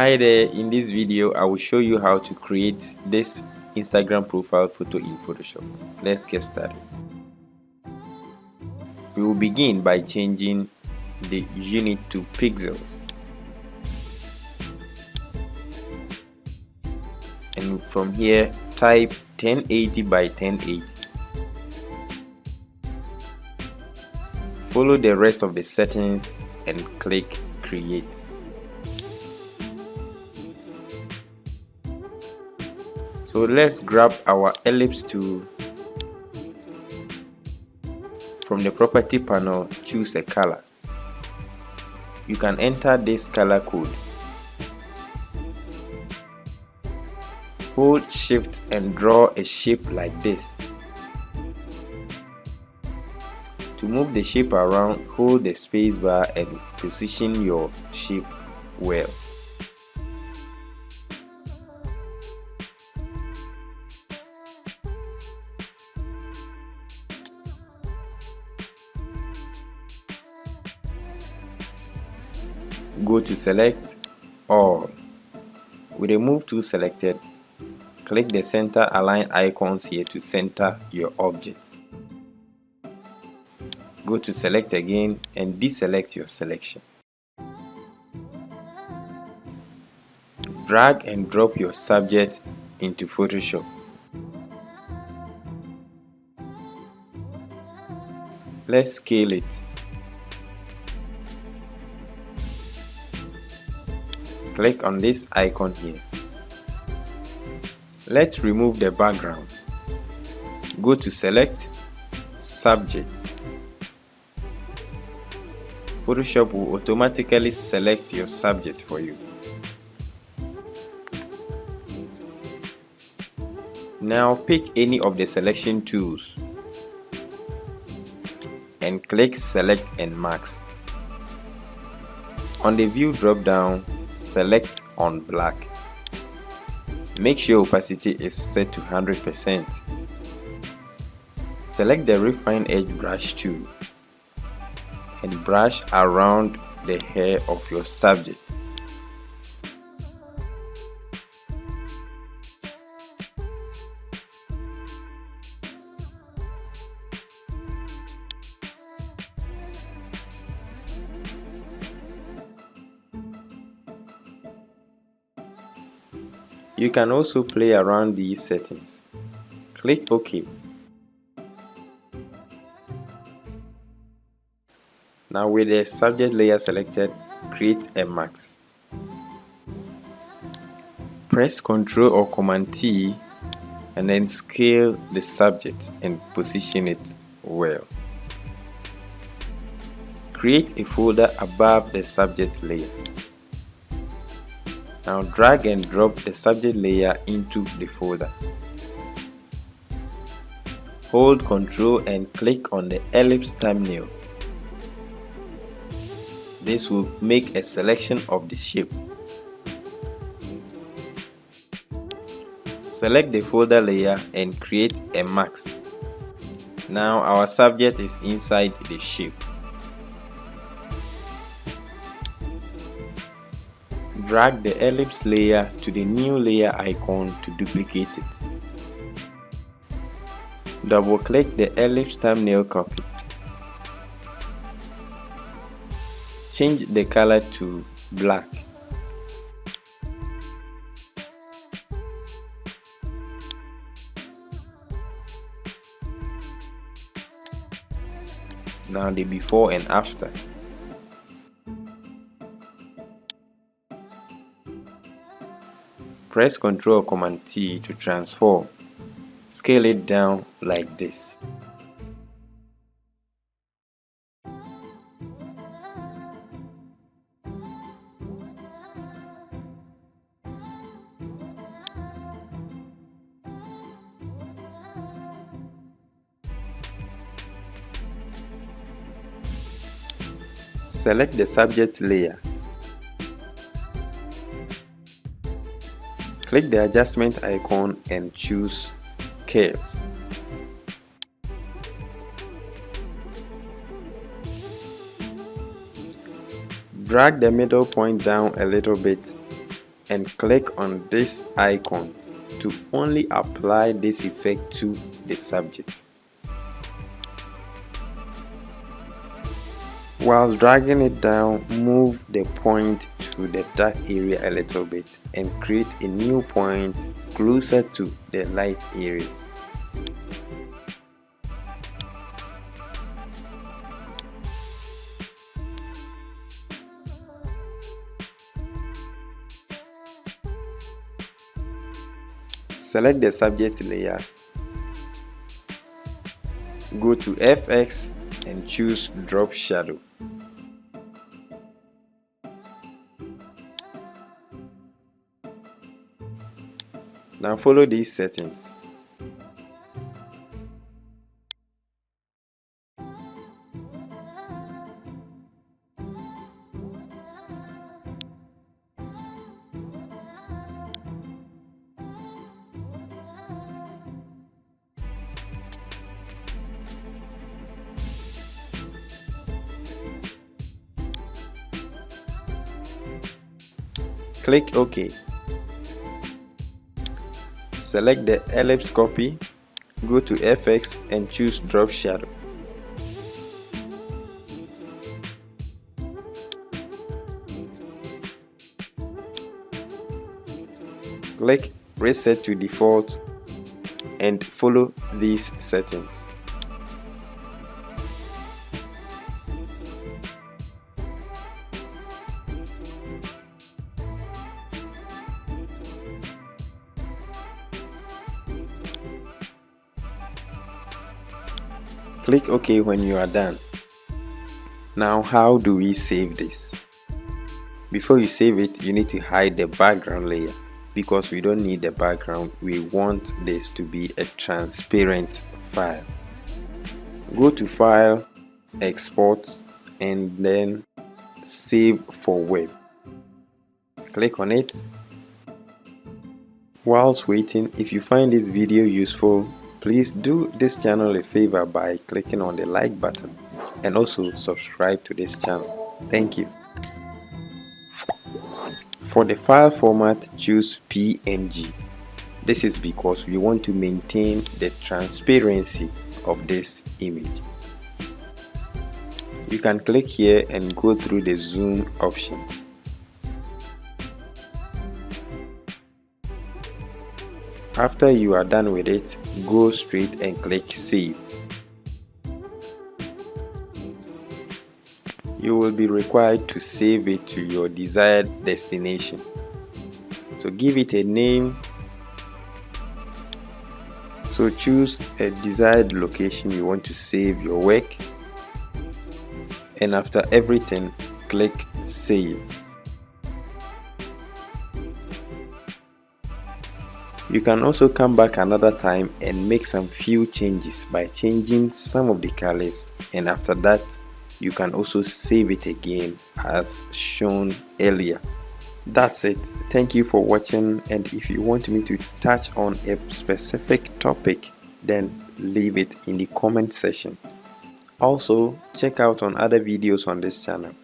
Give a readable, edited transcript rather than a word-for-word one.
Hi there, in this video I will show you how to create this Instagram profile photo in Photoshop. Let's get started. We will begin by changing the unit to pixels, and from here type 1080 by 1080. Follow the rest of the settings and click create. So let's grab our ellipse tool. From the property panel, choose a color. You can enter this color code. Hold shift and draw a shape like this. To move the shape around, hold the space bar and position your shape well. Go to select all. With the move tool selected, click the center align icons here to center your object. Go to select again and deselect your selection. Drag and drop your subject into Photoshop. Let's scale it. Click on this icon here. Let's remove the background. Go to select, subject. Photoshop will automatically select your subject for you. Now pick any of the selection tools and click select and mask. On the view drop down, select on black. Make sure opacity is set to 100%. Select the refine edge brush tool and brush around the hair of your subject. You can also play around these settings. Click OK. Now with the subject layer selected, create a mask. Press Ctrl or Command T and then scale the subject and position it well. Create a folder above the subject layer. Now drag and drop the subject layer into the folder. Hold Ctrl and click on the ellipse thumbnail. This will make a selection of the shape. Select the folder layer and create a mask. Now our subject is inside the shape. Drag the ellipse layer to the new layer icon to duplicate it. Double click the ellipse thumbnail copy. Change the color to black. Now the before and after. Press Ctrl or Command T to transform. Scale it down like this. Select the subject layer. Click the adjustment icon and choose Curves. Drag the middle point down a little bit and click on this icon to only apply this effect to the subject. While dragging it down, move the point to the dark area a little bit and create a new point closer to the light areas. Select the subject layer, go to FX and choose Drop Shadow. Now follow these settings. Click OK. Select the ellipse copy, go to FX and choose Drop Shadow. Click Reset to Default and follow these settings. Click OK when you are done. Now, how do we save this? Before you save it, you need to hide the background layer because we don't need the background. We want this to be a transparent file. Go to File, Export, and then Save for Web. Click on it. Whilst waiting, if you find this video useful, please do this channel a favor by clicking on the like button and also subscribe to this channel. Thank you. For the file format, choose PNG. This is because we want to maintain the transparency of this image. You can click here and go through the zoom options. After you are done with it, go straight and click Save. You will be required to save it to your desired destination. So give it a name. So choose a desired location you want to save your work. And after everything, click Save. You can also come back another time and make some few changes by changing some of the colors, and after that you can also save it again as shown earlier. That's it. Thank you for watching, and if you want me to touch on a specific topic, then leave it in the comment section. Also, check out on other videos on this channel.